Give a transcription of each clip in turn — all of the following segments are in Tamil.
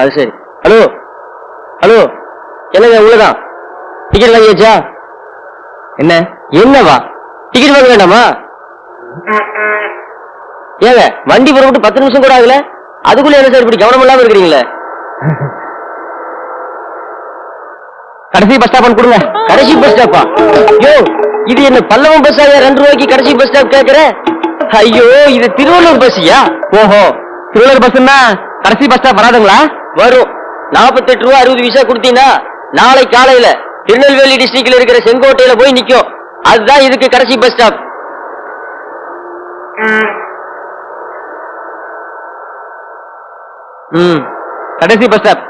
அது சரி. ஹலோ ஹலோ, என்னங்க உள்ளதான் டிக்கெட் வாங்கியாச்சா? என்னவா டிக்கெட் வாங்க வேண்டாமா? ஏங்க வண்டி புறப்பட்டு 10 நிமிஷம் கூட ஆகல, அதுக்குள்ள என்ன சார் இப்படி கவனம் இல்லாம இருக்கிறீங்களே? கடைசி பஸ் ஸ்டாப் கொடுங்க. கடைசி பஸ் ஸ்டாப்பா? ஐயோ, இது என்ன பல்லவம் பஸ் ஆயா 2 ரூபாய்க்கு கடைசி பஸ் ஸ்டாப் கேக்குற? ஐயோ, இது திருவள்ளூர் பஸ்யா? ஓஹோ, திருவள்ளூர் பஸ்னா கடைசி பஸ் ஸ்டாப் வராதுங்களா? வரும். 48 ரூபா 60 பைசா கொடுத்தீங்கன்னா நாளை காலையில திருநெல்வேலி டிஸ்ட்ரிக்ட்ல இருக்கிற செங்கோட்டையில போய் நிக்கும். அதுதான் இதுக்கு கடைசி பஸ் ஸ்டாப். கடைசி பஸ் ஸ்டாப்.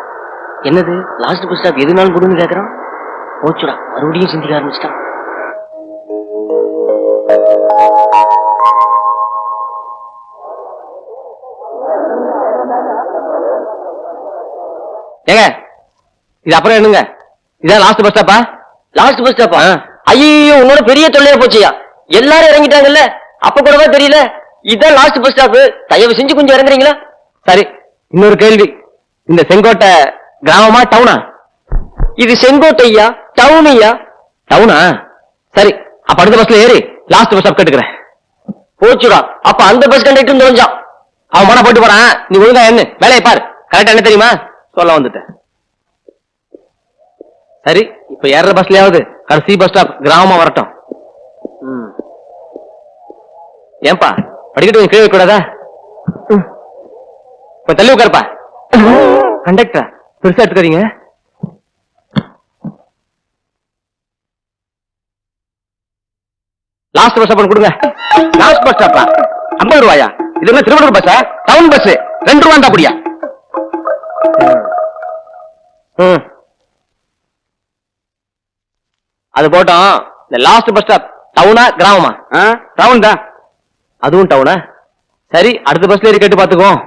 என்னது லாஸ்ட் பஸ் ஸ்டாப் எதுனாலும் கொடுன்னு கேக்குறான். போச்சுடா, மறுபடியும் சிந்திக்க ஆரம்பிச்சிட்டான். ஏங்க இது அப்புறம் என்னங்க? இதான் லாஸ்ட் பஸ் ஸ்டாப்பா? லாஸ்ட் பஸ் ஸ்டாப்பா? ஐயோ, உன்னோட பெரிய தொல்லையா போச்சியா. எல்லாரும் இறங்கிட்டாங்கல்ல, அப்ப கூடவா தெரியல? இதான் லாஸ்ட் பஸ் ஸ்டாப். தயவு செஞ்சு கொஞ்சம் இறங்குறீங்களா? சரி, இன்னொரு கேள்வி. இந்த செங்கோட்டை கிராமமா டவுனா? இது செங்கோட்டையா டவுனையா? டவுனா? சரி, அப்ப அடுத்த பஸ்ல ஏறி லாஸ்ட் பஸ் ஸ்டாப் கேட்டுக்கிறேன். போச்சுடா, அப்ப அந்த பஸ் கண்டக்டர் நுழைஞ்சான். அவன் மன போட்டு போறான். நீ ஒழுங்கா என்ன வேலையை பாரு. கரெக்டா என்ன தெரியுமா சொல்ல வந்துட்டேன். சரி, இப்ப ஏற பஸ்லயாவது கடைசி பஸ் ஸ்டாப் கிராமமா வரட்டும். ஏன்பா படிக்கட்டு கீழே கூடாதா? இப்ப தள்ளி உட்காருப்பா. கண்டக்டர் பெருசா எடுத்துக்கிறீங்க. லாஸ்ட் பஸ் ஸ்டாப் கொடுங்க. லாஸ்ட் பஸ் ஸ்டாப்பா? 50 ரூபாயா? இது என்ன திருவள்ளூர் பஸ்ஸா? டவுன் பஸ் 2 ரூபாண்டா அப்படியா? அது போட்டோம். இந்த லாஸ்ட் பஸ் ஸ்டாப் டவுனா கிராமமா? டவுன் தான். அதுவும் டவுனா? சரி, அடுத்த பஸ்ல ஏறி கேட்டு பாத்துக்குவோம்.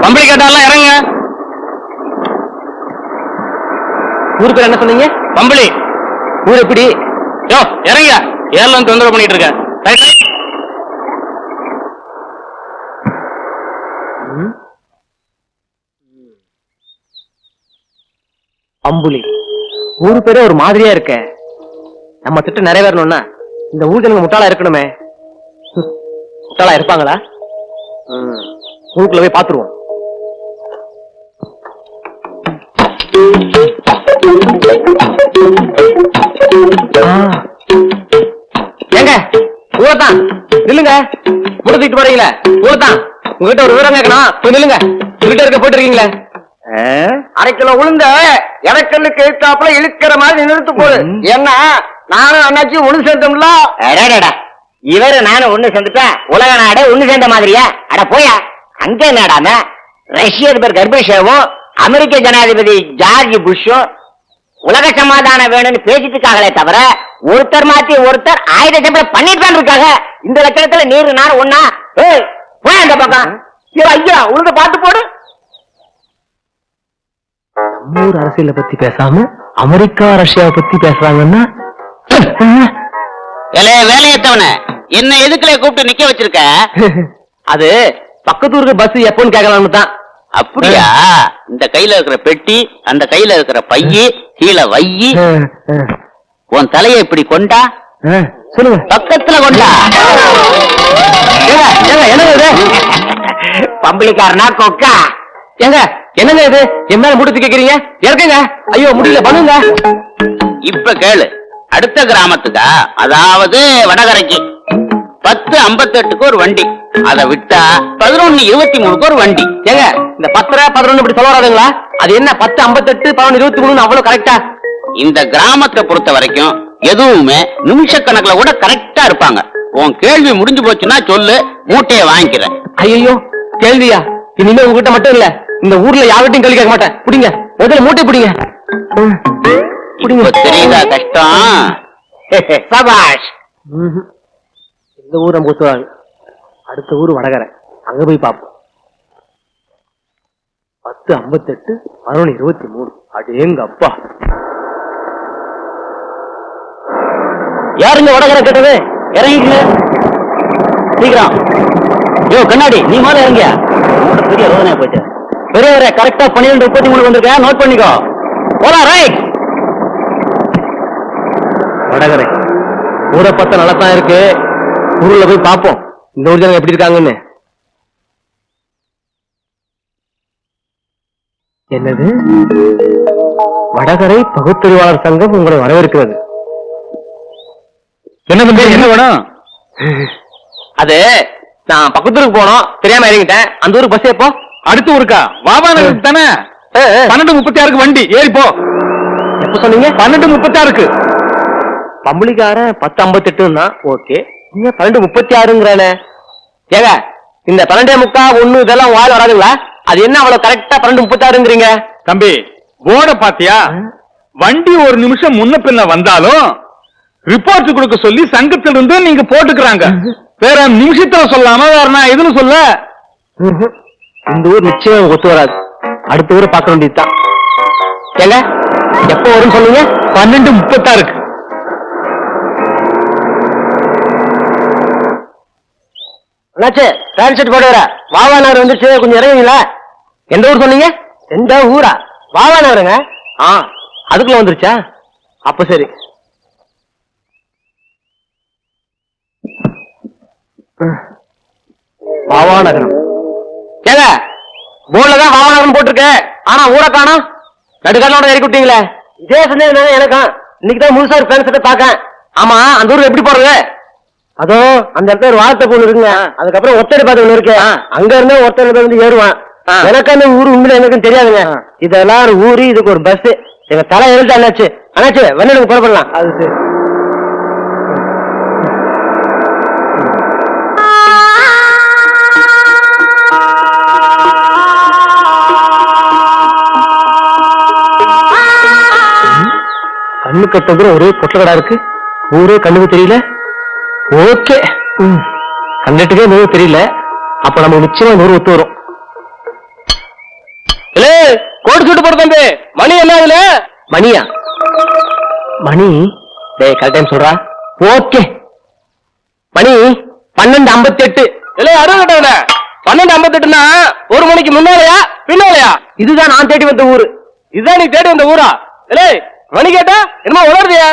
கம்பளி கேட்டாலாம் இறங்க. ஊரு பேர் என்ன சொன்னீங்க? கம்பளி. ஊர் எப்படி? யோ இறங்க, ஏர்லாம் தொந்தரவு பண்ணிட்டு இருக்க. அம்புலி. ஊரு பேரே ஒரு மாதிரியா இருக்க. நம்ம திட்டம் நிறைவேறணும்னா இந்த ஊர் ஜனங்க முட்டாளா இருக்கணுமே. முட்டாளா இருப்பாங்களா? ஊருக்குள்ள போய் பாத்துருவோம். ஏங்க ஊரத்தான் நில்லுங்க. முடிச்சுட்டு போறீங்களே ஊரத்தான். உங்ககிட்ட ஒரு விவரம் கேட்கணும். போய் நில்லுங்க. உங்ககிட்ட இருக்க போயிட்டு இருக்கீங்களே. 1/2 கிலோ உளுந்த இடக்கல்லுக்கு எழுத்தாப்புல இழுக்கிற மாதிரி நிறுத்து போடு. என்ன நானும் அண்ணாச்சி ஒண்ணு சேர்ந்தோம்ல. இவரு நானும் ஒண்ணு சேர்ந்துட்டா உலக நாடு ஒண்ணு சேர்ந்த மாதிரியா? அட போயா. அங்க என்னடாம ரஷ்ய அதிபர் கர்பேஷவும் அமெரிக்க ஜனாதிபதி ஜார்ஜ் புஷும் உலக சமாதானம் வேணும்னு பேசிட்டு இருக்காங்களே தவிர ஒருத்தர் மாத்தி ஒருத்தர் ஆயுத சம்பளம் பண்ணிட்டு தான் இருக்காங்க. இந்த லட்சணத்துல நீரு நார் ஒண்ணா? போய் அந்த பக்கம். ஐயா உழுத பாட்டு போடு. நம்மூர் அரசியலை பத்தி பேசாம அமெரிக்கா ரஷ்யாவை பத்தி பேசுறாங்கன்னா வேலையத்தவன என்ன எதுக்குல கூப்பிட்டு நிக்க வச்சிருக்க? அது பக்கத்தூருக்கு பஸ் எப்போன்னு கேட்கலாம்னு தான். அப்படியா? இந்த கையில இருக்கிற பெட்டி, அந்த கையில இருக்கிற பையி கீழே வையி, உன் தலையை இப்படி கொண்டா சொல்லுங்க. பக்கத்துல கொண்டா. என்னது பம்பளிக்காரனா கொக்கா? ஏங்க என்னங்க இது? என் மேல முடிச்சு கேக்குறீங்க? இறக்குங்க. ஐயோ முடியல, பண்ணுங்க. இப்ப கேளு. அடுத்த கிராமத்துக்கா, அதாவது வடகரைக்கு 10:58க்கு ஒரு வண்டி. அதை விட்டா 11:23க்கு ஒரு வண்டி. ஏங்க இந்த 10:11 இப்படி சொல்ல வராதுங்களா? அது என்ன 10:58 11:23 அவ்வளவு கரெக்டா? இந்த கிராமத்தை பொறுத்த வரைக்கும் எதுவுமே நிமிஷ கணக்குல கூட கரெக்டா இருப்பாங்க. உன் கேள்வி முடிஞ்சு போச்சுன்னா சொல்லு, மூட்டையை வாங்கிக்கிறேன். ஐயோ கேள்வியா? இனிமே உங்ககிட்ட மட்டும் இல்ல, இந்த ஊர்ல யார்கிட்டையும் கேள்வி கேட்க மாட்டேன். புடிங்க, முதல்ல மூட்டை புடிங்க. தெரியுதா கஷ்டம்? சபாஷ். இந்த ஊரை மூத்துவாள், அடுத்த ஊர் வடகரை. அங்க போய் பார்ப்போம். 10:58 11:23. அடேங்க அப்பா. யாருங்க வடகரை கேட்டது? இறங்கிக்கல சீக்கிரம். யோ கண்ணாடி, நீ மேல இறங்கியா? பெரிய ரோதனையா போச்சு. பெரியவரே கரெக்டா 12:33 வந்திருக்கேன், நோட் பண்ணிக்கோ. போலாம், ரைட். வடகரை ஊரை பார்த்தா நல்லா தான் இருக்கு. ஊர்ல போய் பார்ப்போம் இந்த ஊர் ஜனங்க எப்படி இருக்காங்கன்னு. என்னது? வடகரை பகுத்தறிவாளர் சங்கம் உங்களை வரவேற்கிறது. என்ன தம்பி, என்ன வேணும்? அது நான் பக்கத்தூருக்கு போனோம், தெரியாம இறங்கிட்டேன். அந்த ஊருக்கு பஸ் எப்போ? அடுத்த ஊருக்கா? வாவானகருக்கு தானே. 12:36 வண்டி ஏறி போ. எப்ப சொன்னீங்க? 12:36. பம்பளிக்காரன் 10:58 தான். ஓகே, நீங்க 12:36ங்கிறானே. ஏங்க இந்த 12:45 1 இதெல்லாம் வாயில் வராதுங்களா? அது என்ன அவ்வளவு கரெக்டா 12:36ங்கிறீங்க? தம்பி போர்ட பாத்தியா? வண்டி ஒரு நிமிஷம் முன்ன பின்ன வந்தாலும் ரிப்போர்ட் கொடுக்க சொல்லி சங்கத்துல இருந்து நீங்க போட்டுக்கிறாங்க. வேற நிமிஷத்துல சொல்லாம வேற நான் எதுன்னு சொல்ல? இந்த ஊர் நிச்சயம் ஒத்து வராது. அடுத்த ஊரை பார்க்க வேண்டியதுதான். ஏங்க எப்போ வரும்னு சொன்னீங்க? 12:36. என்னாச்சு? பேண்ட் ஷர்ட் போட்டு வர வாவா நகர் வந்துச்சு, கொஞ்சம் இறங்குங்களா? எந்த ஊர் சொன்னீங்க? எந்த ஊரா? வாவா நகருங்க. அதுக்குள்ள வந்துருச்சா? அப்ப சரி. வாவா நகரம். ஏங்க போர்டுல தான் வாவா நகரம் போட்டிருக்கு, ஆனா ஊரை காணோம். நடுக்காலோட இறக்கி விட்டீங்களே. இதே சந்தேகம் தானே எனக்கும். இன்னைக்கு தான் முழுசா ஒரு பேண்ட் ஷர்ட் பாக்கேன். ஆமா, அந்த ஊருக்கு எப்படி போறது? அதோ அந்த இடத்துல ஒரு வார்த்தை பொண்ணு இருக்குங்க. அதுக்கப்புறம் ஒத்தடி பாத்து ஒண்ணு இருக்கு, அங்க இருந்தா ஒருத்தர் வந்து ஏறுவான். எனக்கு அந்த ஊரு உண்மையில எனக்கும் தெரியாதுங்க. இதெல்லாம் ஒரு ஊரு, இதுக்கு ஒரு பஸ். எங்க தலை எழுத்து அண்ணாச்சு. அண்ணாச்சு வெள்ளனுக்கு புறப்படலாம். அது சரி. கண்ணு கட்டதும் ஒரே பொட்டலடா இருக்கு. ஊரே கண்ணுக்கு தெரியல. ஓகே, கண்ணுட்டுக்கே நூறு தெரியல. அப்ப நம்ம நிச்சயமா நூறு ஒத்து வரும். கோடு சுட்டு போடு தம்பி. மணி என்ன ஆகுல? மணியா? மணி டேய் கரெக்ட் டைம் சொல்றா. ஓகே, மணி 12:58. இல்ல அறுபது 12:58ன்னா 1 மணிக்கு முன்னாலயா பின்னாலயா? இதுதான் நான் தேடி வந்த ஊரு. இதுதான் நீ தேடி வந்த ஊரா? இல்ல மணி கேட்டா என்னமோ உளருதியா?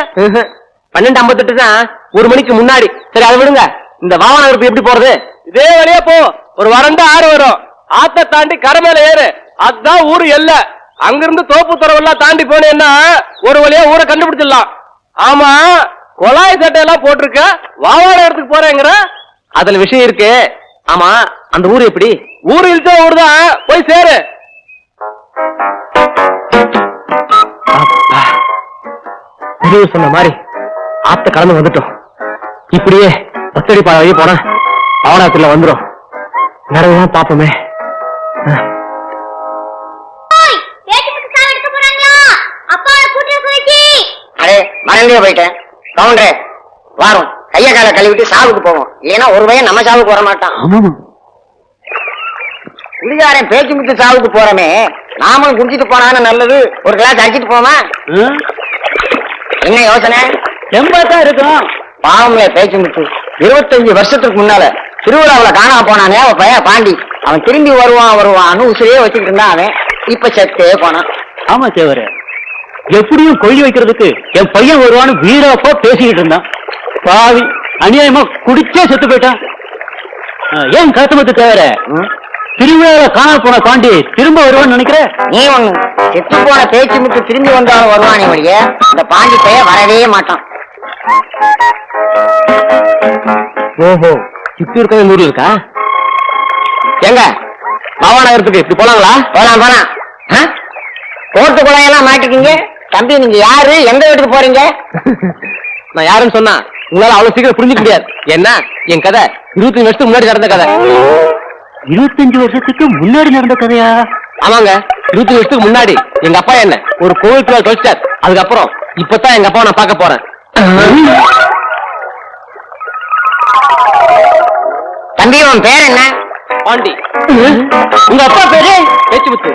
12:58 தான் 1 மணிக்கு முன்னாடி. சரி அதை விடுங்க. இந்த வாகனம் எப்படி போறது? இதே வழியா போ, ஒரு வறண்ட ஆறு வரும். ஆத்த தாண்டி கரை மேல ஏறு, அதுதான் ஊரு எல்ல. அங்கிருந்து தோப்பு துறவெல்லாம் தாண்டி போனேன்னா ஒரு வழியா ஊரை கண்டுபிடிச்சிடலாம். ஆமா, கொலாய் சட்டையெல்லாம் போட்டிருக்க, வாவான இடத்துக்கு போறேங்கிற. அதுல விஷயம் இருக்கு. ஆமா, அந்த ஊரு எப்படி? ஊரு இழுத்த ஊர் தான், போய் சேரு. சொன்ன மாதிரி ஆத்த கலந்து வந்துட்டோம். இப்படியே ஒத்தடி பாதையே போனா அவனாத்துல வந்துடும். நிறைய பாப்போமே. மறந்தே போயிட்டேன். கவுண்டரே வாரம் கைய கால கழுவிட்டு சாவுக்கு போவோம். இல்லைன்னா ஒரு பையன் நம்ம சாவுக்கு வர மாட்டான். குடிகாரன் பேச்சு முத்து சாவுக்கு போறமே, நாமளும் குடிச்சிட்டு போனான்னு நல்லது. ஒரு கிளாஸ் அடிச்சிட்டு போமா? என்ன யோசனை? எம்பதான் இருக்கும். பாவம்ல பேச்சு முத்து 25 வருஷத்துக்கு முன்னால திருவிழாவுல காணாம போனானே அவன் பையன் பாண்டி. அவன் திரும்பி வருவான்னு உசிரியே வச்சுக்கிட்டு இருந்தான். அவன் இப்ப செத்தே போனான். ஆமா சேவரு, எப்படியும் கொள்ளி வைக்கிறதுக்கு என் பையன் வருவான்னு வீரப்பா பேசிக்கிட்டு இருந்தான். பாவி அநியாயமா குடிச்சே செத்து போயிட்டான். ஏன் கருத்தமத்து தேவர திருவிழாவில காணாம போன பாண்டி திரும்ப வருவான்னு நினைக்கிற? நீ ஒண்ணு செத்து போன பேச்சு முத்து திரும்பி வந்தாலும் வருவானே வழிய இந்த பாண்டி பையன் வரவே மாட்டான். ஓஹோ, சித்தூர் நூறு இருக்கா? எங்க மாவானகரத்துக்கு இப்படி போலாங்களா? போலாம். கோர்ட்டு குழாயெல்லாம் மாட்டிக்கிங்க. தம்பி நீங்க யாரு, எந்த வீட்டுக்கு போறீங்க? நான் யாருன்னு சொன்னா உங்களால அவ்வளவு சீக்கிரம் புரிஞ்சுக்க முடியாது. என்ன என் கதை 25 வருஷத்துக்கு முன்னாடி நடந்த கதை. 25 வருஷத்துக்கு முன்னாடி நடந்த கதையா? ஆமாங்க, 25 வருஷத்துக்கு முன்னாடி எங்க அப்பா என்ன ஒரு கோவிலுக்கு தொலைச்சிட்டார். அதுக்கப்புறம் இப்பதான் எங்க அப்பாவை நான் பார்க்க போறேன். தம்பி உன் பேர் என்ன? பாண்டி. உங்க அப்பா பேரு பேச்சுமுத்து.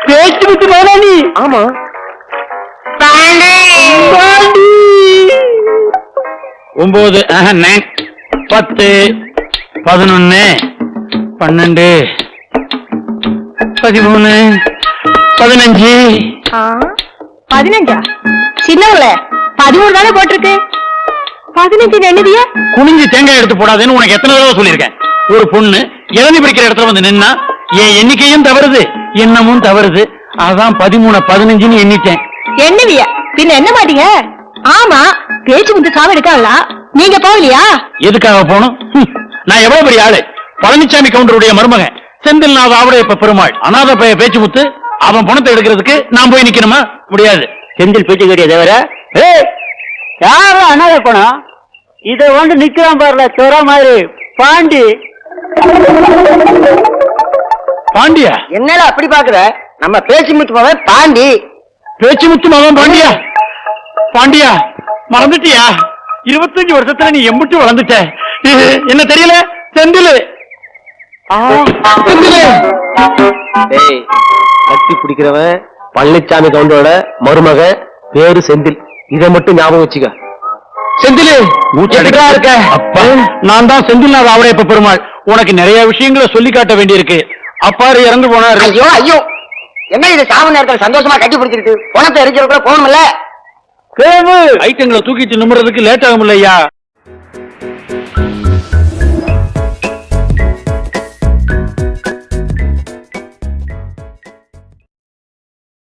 பேச்சுமுத்து மாலானி? ஆமா. பாண்டி 9 10 11 12 13 15 15 சின்னவங்கள 13 தானே போட்டிருக்கு 15 என்னதிய குனிஞ்சு தேங்காய் எடுத்து போடாதேன்னு உனக்கு எத்தனை தடவை சொல்லியிருக்கேன். ஒரு பொண்ணு இளநீ பிடிக்கிற இடத்துல வந்து நின்னா என் எண்ணிக்கையும் தவறுது எண்ணமும் தவறுது. அதான் 13 15ன்னு எண்ணிட்டேன். என்னவிய பின்ன என்ன மாட்டீங்க? ஆமா பேச்சு முத்து சாவ எடுக்காங்களா? நீங்க போகலையா? எதுக்காக போகணும்? நான் எவ்வளவு பெரிய ஆளு. பழனிசாமி கவுண்டருடைய மருமகன் செந்தில்நாத ஆவுடையப்ப பெருமாள் அநாத பைய பேச்சு முத்து. அவன் பணத்தை எடுக்கிறதுக்கு நான் போய் நிக்கணுமா? முடியாது. செந்தில் பேச்சு கட்டிய தவிர யாரும் அனாதை பணம் இத வந்து நிக்கிறான் பாருல துற மாதிரி பாண்டி. பாண்டியா? என்னடா அப்படி பாக்குற? நம்ம பேச்சு முத்து போவ பாண்டி. பேச்சு முத்து மகன் பாண்டியா? பாண்டியா மறந்துட்டியா? 25 வருஷத்துல நீ எம்பிட்டு வளர்ந்துட்ட. என்ன தெரியல? செந்தில் டேய், கட்டி பிடிக்கிறவன் பழனிசாமி கவுண்டரோட மருமக, பேரு செந்தில். இதை மட்டும் ஞாபகம் வச்சுக்க. செந்தில் மூச்சா இருக்க. அப்பா, நான் தான் செந்தில்நாத ஆவுடையப்ப பெருமாள். உனக்கு நிறைய விஷயங்களை சொல்லி காட்ட வேண்டியிருக்கு. அப்பாரு இறந்து போனாரு. ஐயோ ஐயோ, என்ன இது சாவு நேரத்தில் சந்தோஷமா கட்டி பிடிச்சிருக்கு? பணத்தை எரிக்கிறதுக்குள்ள போகணும்ல. ஐட்டங்களை தூக்கிட்டு நிமிறதுக்கு லேட் ஆகும் இல்லையா?